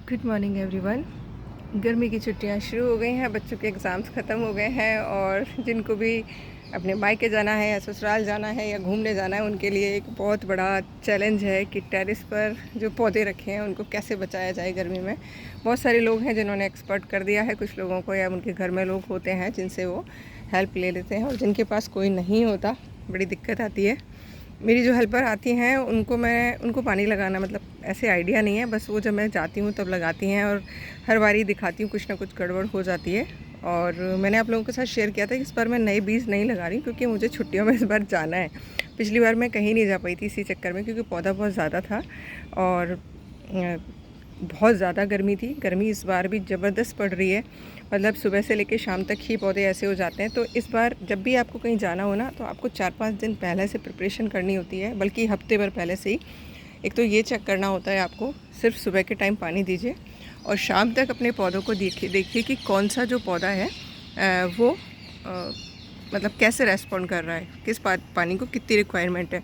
Good morning everyone. गर्मी की छुट्टियां शुरू हो गई हैं, बच्चों के एग्ज़ाम्स ख़त्म हो गए हैं और जिनको भी अपने मायके जाना है या ससुराल जाना है या घूमने जाना है उनके लिए एक बहुत बड़ा चैलेंज है कि टेरेस पर जो पौधे रखे हैं उनको कैसे बचाया जाए गर्मी में। बहुत सारे लोग हैं जिन्होंने एक्सपर्ट कर दिया है कुछ लोगों को, या उनके घर में लोग होते हैं जिनसे वो हेल्प ले लेते हैं, और जिनके पास कोई नहीं होता बड़ी दिक्कत आती है। मेरी जो हेल्पर आती हैं उनको पानी लगाना मतलब ऐसे आइडिया नहीं है, बस वो जब मैं जाती हूँ तब लगाती हैं और हर बारी दिखाती हूँ कुछ ना कुछ गड़बड़ हो जाती है। और मैंने आप लोगों के साथ शेयर किया था कि इस बार मैं नए बीज नहीं लगा रही क्योंकि मुझे छुट्टियों में इस बार जाना है। पिछली बार मैं कहीं नहीं जा पाई थी इसी चक्कर में, क्योंकि पौधा बहुत ज़्यादा था और बहुत ज़्यादा गर्मी थी। गर्मी इस बार भी ज़बरदस्त पड़ रही है, मतलब सुबह से लेकर शाम तक ही पौधे ऐसे हो जाते हैं। तो इस बार जब भी आपको कहीं जाना हो ना, तो आपको 4-5 दिन पहले से प्रिपरेशन करनी होती है, बल्कि हफ्ते भर पहले से ही। एक तो ये चेक करना होता है आपको, सिर्फ सुबह के टाइम पानी दीजिए और शाम तक अपने पौधों को देखिए कि कौन सा जो पौधा है वो मतलब कैसे रेस्पॉन्ड कर रहा है, किस पानी को कितनी रिक्वायरमेंट है।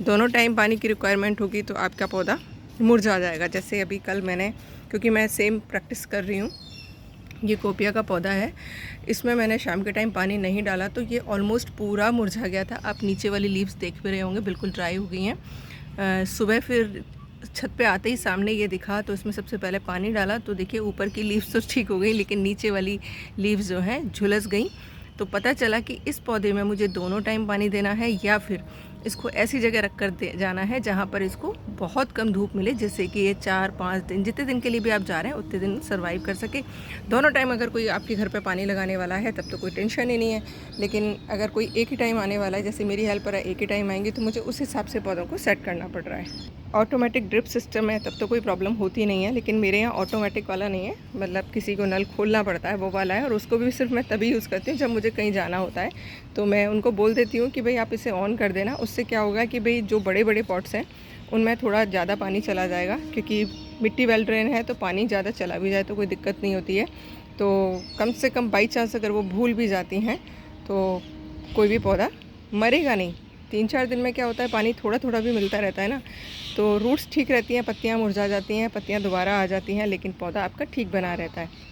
दोनों टाइम पानी की रिक्वायरमेंट होगी तो आपका पौधा मुरझा जाएगा। जैसे अभी कल मैंने, क्योंकि मैं सेम प्रैक्टिस कर रही हूँ, ये कोपिया का पौधा है, इसमें मैंने शाम के टाइम पानी नहीं डाला तो ये ऑलमोस्ट पूरा मुरझा गया था। आप नीचे वाली लीव्स देख भी रहे होंगे, बिल्कुल ड्राई हो गई हैं। सुबह फिर छत पे आते ही सामने ये दिखा तो इसमें सबसे पहले पानी डाला तो देखिए ऊपर की लीव्स तो ठीक हो गई, लेकिन नीचे वाली लीव्स जो हैं झुलस गई। तो पता चला कि इस पौधे में मुझे दोनों टाइम पानी देना है या फिर इसको ऐसी जगह रख कर दे जाना है जहाँ पर इसको बहुत कम धूप मिले, जिससे कि ये 4-5 दिन, जितने दिन के लिए भी आप जा रहे हैं उतने दिन सर्वाइव कर सके। दोनों टाइम अगर कोई आपके घर पे पानी लगाने वाला है तब तो कोई टेंशन ही नहीं है, लेकिन अगर कोई एक ही टाइम आने वाला है, जैसे मेरी हेल्पर है एक ही टाइम आएंगी, तो मुझे उस हिसाब से पौधों को सेट करना पड़ रहा है। ऑटोमेटिक ड्रिप सिस्टम है तब तो कोई प्रॉब्लम होती नहीं है, लेकिन मेरे यहाँ ऑटोमेटिक वाला नहीं है, मतलब किसी को नल खोलना पड़ता है, वो वाला है। और उसको भी सिर्फ मैं तभी यूज़ करती हूँ जब मुझे कहीं जाना होता है, तो मैं उनको बोल देती हूँ कि भाई आप इसे ऑन कर देना। उससे क्या होगा कि भाई जो बड़े बड़े पॉट्स हैं उनमें थोड़ा ज़्यादा पानी चला जाएगा, क्योंकि मिट्टी वेल ड्रेन है तो पानी ज़्यादा चला भी जाए तो कोई दिक्कत नहीं होती है। तो कम से कम बाई चांस अगर वो भूल भी जाती हैं तो कोई भी पौधा मरेगा नहीं। 3-4 दिन में क्या होता है, पानी थोड़ा थोड़ा भी मिलता रहता है ना, तो रूट्स ठीक रहती हैं, पत्तियां मुरझा जाती हैं, पत्तियां दोबारा आ जाती हैं, लेकिन पौधा आपका ठीक बना रहता है।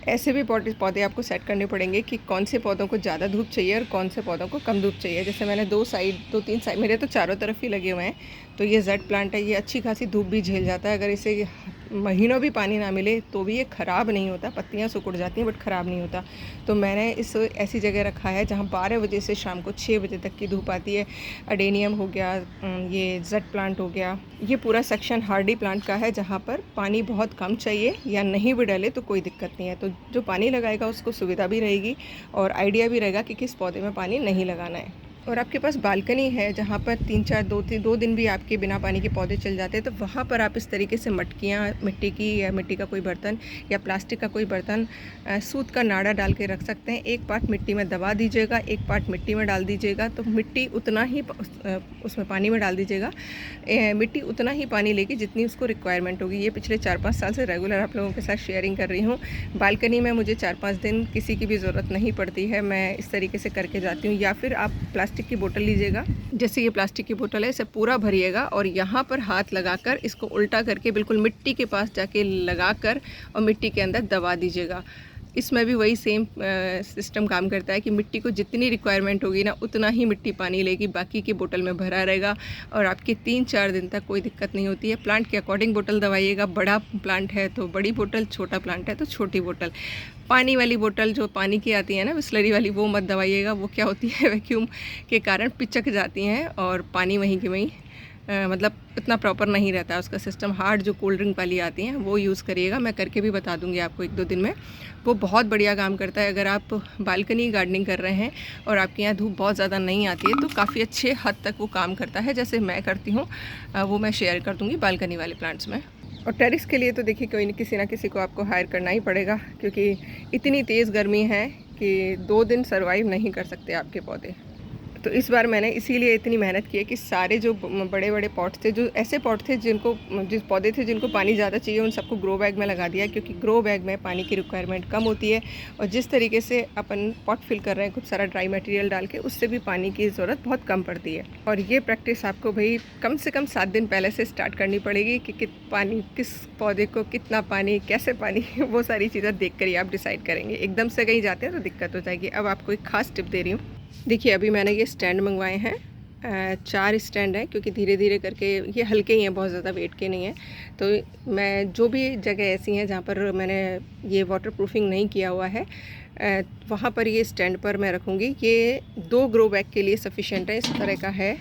ऐसे भी पौधे आपको सेट करने पड़ेंगे कि कौन से पौधों को ज़्यादा धूप चाहिए और कौन से पौधों को कम धूप चाहिए। जैसे मैंने 2-3 साइड, मेरे तो चारों तरफ ही लगे हुए हैं। तो ये जेड प्लांट है, ये अच्छी खासी धूप भी झेल जाता है। अगर इसे महीनों भी पानी ना मिले तो भी ये ख़राब नहीं होता, पत्तियां सिकुड़ जाती हैं बट ख़राब नहीं होता। तो मैंने इस ऐसी जगह रखा है जहाँ 12 बजे से शाम को 6 बजे तक की धूप आती है। अडेनियम हो गया, ये जेड प्लांट हो गया, ये पूरा सेक्शन हार्डी प्लांट का है जहाँ पर पानी बहुत कम चाहिए या नहीं भी डाले तो कोई दिक्कत नहीं है। तो जो पानी लगाएगा उसको सुविधा भी रहेगी और आइडिया भी रहेगा कि किस पौधे में पानी नहीं लगाना है। और आपके पास बालकनी है जहाँ पर 2 दिन भी आपके बिना पानी के पौधे चल जाते हैं, तो वहाँ पर आप इस तरीके से मटकियाँ, मिट्टी की या मिट्टी का कोई बर्तन या प्लास्टिक का कोई बर्तन, सूत का नाड़ा डाल के रख सकते हैं। एक पार्ट मिट्टी में दबा दीजिएगा, एक पार्ट मिट्टी में डाल दीजिएगा, तो मिट्टी उतना ही उसमें पानी में डाल दीजिएगा, मिट्टी उतना ही पानी लेगी जितनी उसको रिक्वायरमेंट होगी। ये पिछले 4-5 साल से रेगुलर आप लोगों के साथ शेयरिंग कर रही हूँ। बालकनी में मुझे 4-5 दिन किसी की भी ज़रूरत नहीं पड़ती है, मैं इस तरीके से करके जाती हूँ। या फिर आप प्लास्टिक की बोतल लीजिएगा, जैसे ये प्लास्टिक की बोतल है, इसे पूरा भरिएगा और यहाँ पर हाथ लगाकर इसको उल्टा करके बिल्कुल मिट्टी के पास जाके लगाकर और मिट्टी के अंदर दबा दीजिएगा। इसमें भी वही सेम सिस्टम काम करता है कि मिट्टी को जितनी रिक्वायरमेंट होगी ना उतना ही मिट्टी पानी लेगी, बाकी की बोतल में भरा रहेगा और आपके 3-4 दिन तक कोई दिक्कत नहीं होती है। प्लांट के अकॉर्डिंग बोतल दबाइएगा, बड़ा प्लांट है तो बड़ी बोतल, छोटा प्लांट है तो छोटी बोतल। पानी वाली बोतल जो पानी की आती है ना, बिस्लरी वाली, वो मत दबाइएगा। वो क्या होती है, वैक्यूम के कारण पिचक जाती हैं और पानी वहीं के वहीं मतलब इतना प्रॉपर नहीं रहता है उसका सिस्टम। हार्ड जो कोल्ड ड्रिंक वाली आती हैं वो यूज़ करिएगा, मैं करके भी बता दूंगी आपको 1-2 दिन में। वो बहुत बढ़िया काम करता है। अगर आप बालकनी गार्डनिंग कर रहे हैं और आपके यहाँ धूप बहुत ज़्यादा नहीं आती है तो काफ़ी अच्छे हद तक वो काम करता है, जैसे मैं करती हूँ। वो मैं शेयर कर दूँगी बालकनी वाले प्लांट्स में। और टेरिस के लिए तो देखिए कोई किसी ना किसी को आपको हायर करना ही पड़ेगा, क्योंकि इतनी तेज़ गर्मी है कि 2 दिन सर्वाइव नहीं कर सकते आपके पौधे। तो इस बार मैंने इसीलिए इतनी मेहनत की है कि सारे जो बड़े बड़े पॉट थे, जो ऐसे पॉट थे जिस पौधे थे जिनको पानी ज़्यादा चाहिए, उन सबको ग्रो बैग में लगा दिया, क्योंकि ग्रो बैग में पानी की रिक्वायरमेंट कम होती है। और जिस तरीके से अपन पॉट फिल कर रहे हैं खूब सारा ड्राई मटेरियल डाल के, उससे भी पानी की ज़रूरत बहुत कम पड़ती है। और ये प्रैक्टिस आपको भाई कम से कम 7 दिन पहले से स्टार्ट करनी पड़ेगी कि पानी किस पौधे को कितना पानी, कैसे पानी वो सारी चीज़ें देख कर ही आप डिसाइड करेंगे। एकदम से कहीं जाते हैं तो दिक्कत हो जाएगी। अब आपको एक खास टिप दे रही हूँ। देखिए, अभी मैंने ये स्टैंड मंगवाए हैं, 4 स्टैंड हैं, क्योंकि धीरे धीरे करके ये हल्के ही हैं, बहुत ज़्यादा वेट के नहीं हैं। तो मैं जो भी जगह ऐसी हैं जहाँ पर मैंने ये वाटर प्रूफिंग नहीं किया हुआ है, वहाँ पर ये स्टैंड पर मैं रखूँगी। ये 2 ग्रो बैग के लिए सफिशेंट है। इस तरह का है।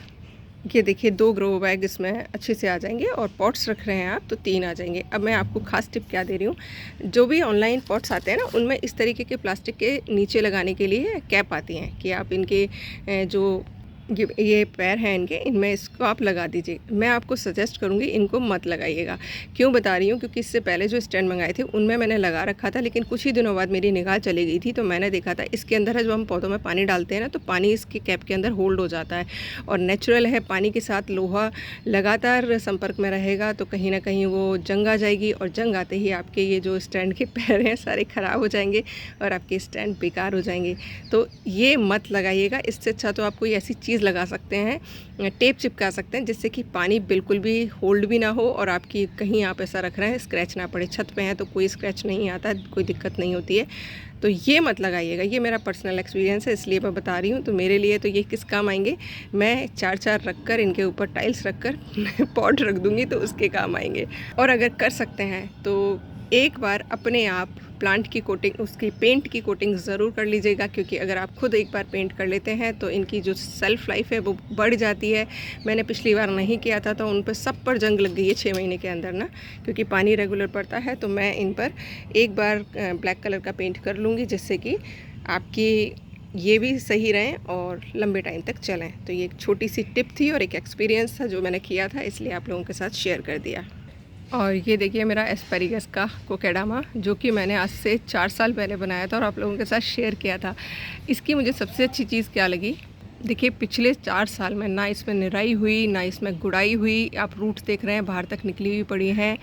ये देखिए 2 ग्रो बैग इसमें अच्छे से आ जाएंगे, और पॉट्स रख रहे हैं आप तो 3 आ जाएंगे। अब मैं आपको खास टिप क्या दे रही हूँ, जो भी ऑनलाइन पॉट्स आते हैं ना, उनमें इस तरीके के प्लास्टिक के नीचे लगाने के लिए कैप आती हैं कि आप इनके जो ये पैर हैं इनके, इनमें इसको आप लगा दीजिए। मैं आपको सजेस्ट करूँगी इनको मत लगाइएगा। क्यों बता रही हूँ, क्योंकि इससे पहले जो स्टैंड मंगाए थे उनमें मैंने लगा रखा था, लेकिन कुछ ही दिनों बाद मेरी निगाह चली गई थी, तो मैंने देखा था इसके अंदर है, जो हम पौधों में पानी डालते हैं ना, तो पानी इसके कैप के अंदर होल्ड हो जाता है। और नेचुरल है, पानी के साथ लोहा लगातार संपर्क में रहेगा तो कहीं ना कहीं वो जंग आ जाएगी, और जंग आते ही आपके ये जो स्टैंड के पैर हैं सारे ख़राब हो जाएंगे और आपके स्टैंड बेकार हो जाएंगे। तो ये मत लगाइएगा। इससे अच्छा तो आप कोई ऐसी चीज़ लगा सकते हैं, टेप चिपका सकते हैं, जिससे कि पानी बिल्कुल भी होल्ड भी ना हो, और आपकी कहीं आप ऐसा रख रहे हैं स्क्रैच ना पड़े। छत पे हैं तो कोई स्क्रैच नहीं आता, कोई दिक्कत नहीं होती है। तो ये मत लगाइएगा। ये मेरा पर्सनल एक्सपीरियंस है, इसलिए मैं बता रही हूँ। तो मेरे लिए तो ये किस काम आएंगे, मैं 4-4 रख कर इनके ऊपर टाइल्स रख कर पॉट रख दूँगी तो उसके काम आएंगे। और अगर कर सकते हैं तो एक बार अपने आप प्लांट की कोटिंग, उसकी पेंट की कोटिंग ज़रूर कर लीजिएगा, क्योंकि अगर आप खुद एक बार पेंट कर लेते हैं तो इनकी जो सेल्फ़ लाइफ है वो बढ़ जाती है। मैंने पिछली बार नहीं किया था तो उन पर सब पर जंग लग गई है 6 महीने के अंदर ना, क्योंकि पानी रेगुलर पड़ता है। तो मैं इन पर एक बार ब्लैक कलर का पेंट कर लूँगी, जिससे कि आपकी ये भी सही रहें और लंबे टाइम तक चलें। तो ये एक छोटी सी टिप थी और एक एक्सपीरियंस था जो मैंने किया था, इसलिए आप लोगों के साथ शेयर कर दिया। और ये देखिए मेरा एस्पेरिगस का कोकेडामा, जो कि मैंने आज से 4 साल पहले बनाया था और आप लोगों के साथ शेयर किया था। इसकी मुझे सबसे अच्छी चीज़ क्या लगी, देखिए पिछले 4 साल में ना इसमें निराई हुई, ना इसमें गुड़ाई हुई। आप रूट्स देख रहे हैं बाहर तक निकली हुई पड़ी हैं।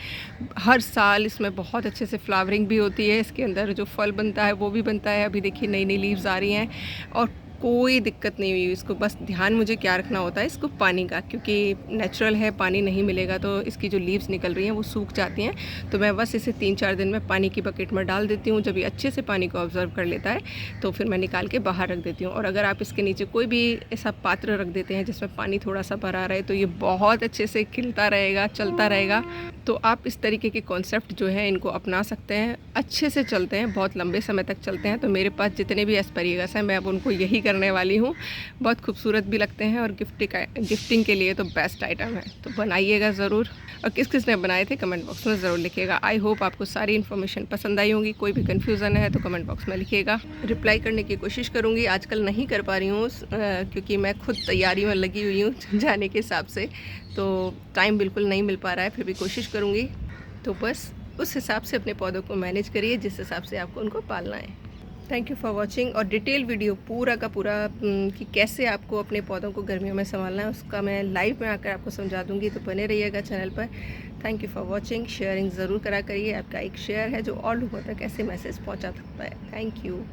हर साल इसमें बहुत अच्छे से फ्लावरिंग भी होती है, इसके अंदर जो फल बनता है वो भी बनता है। अभी देखिए नई नई लीव्स आ रही हैं और कोई दिक्कत नहीं हुई इसको। बस ध्यान मुझे क्या रखना होता है इसको पानी का, क्योंकि नेचुरल है, पानी नहीं मिलेगा तो इसकी जो लीव्स निकल रही हैं वो सूख जाती हैं। तो मैं बस इसे 3-4 दिन में पानी की बकेट में डाल देती हूँ। जब ये अच्छे से पानी को ऑब्जर्व कर लेता है तो फिर मैं निकाल के बाहर रख देती हूँ। और अगर आप इसके नीचे कोई भी ऐसा पात्र रख देते हैं जिसमें पानी थोड़ा सा भरा रहे, तो ये बहुत अच्छे से खिलता रहेगा, चलता रहेगा। तो आप इस तरीके के कॉन्सेप्ट जो है इनको अपना सकते हैं, अच्छे से चलते हैं, बहुत लंबे समय तक चलते हैं। तो मेरे पास जितने भी एस्पेरिगस हैं मैं अब उनको यही करने वाली हूँ। बहुत खूबसूरत भी लगते हैं और गिफ्टिंग के लिए तो बेस्ट आइटम है। तो बनाइएगा ज़रूर, और किस किस ने बनाए थे कमेंट बॉक्स में ज़रूर लिखिएगा। आई होप आपको सारी इन्फॉर्मेशन पसंद आई होगी। कोई भी कन्फ्यूज़न है तो कमेंट बॉक्स में लिखिएगा, रिप्लाई करने की कोशिश करूँगी। आजकल नहीं कर पा रही हूँ क्योंकि मैं खुद तैयारी में लगी हुई हूँ जाने के हिसाब से, तो टाइम बिल्कुल नहीं मिल पा रहा है, फिर भी कोशिश करूँगी। तो बस उस हिसाब से अपने पौधों को मैनेज करिए जिस हिसाब से आपको उनको पालना है। Thank you for watching. और डिटेल वीडियो पूरा का पूरा कि कैसे आपको अपने पौधों को गर्मियों में संभालना है उसका मैं लाइव में आकर आपको समझा दूंगी, तो बने रहिएगा चैनल पर। Thank you for watching. Sharing ज़रूर करा करिए, आपका एक शेयर है जो और लोगों तक ऐसे मैसेज पहुंचा सकता है। Thank you.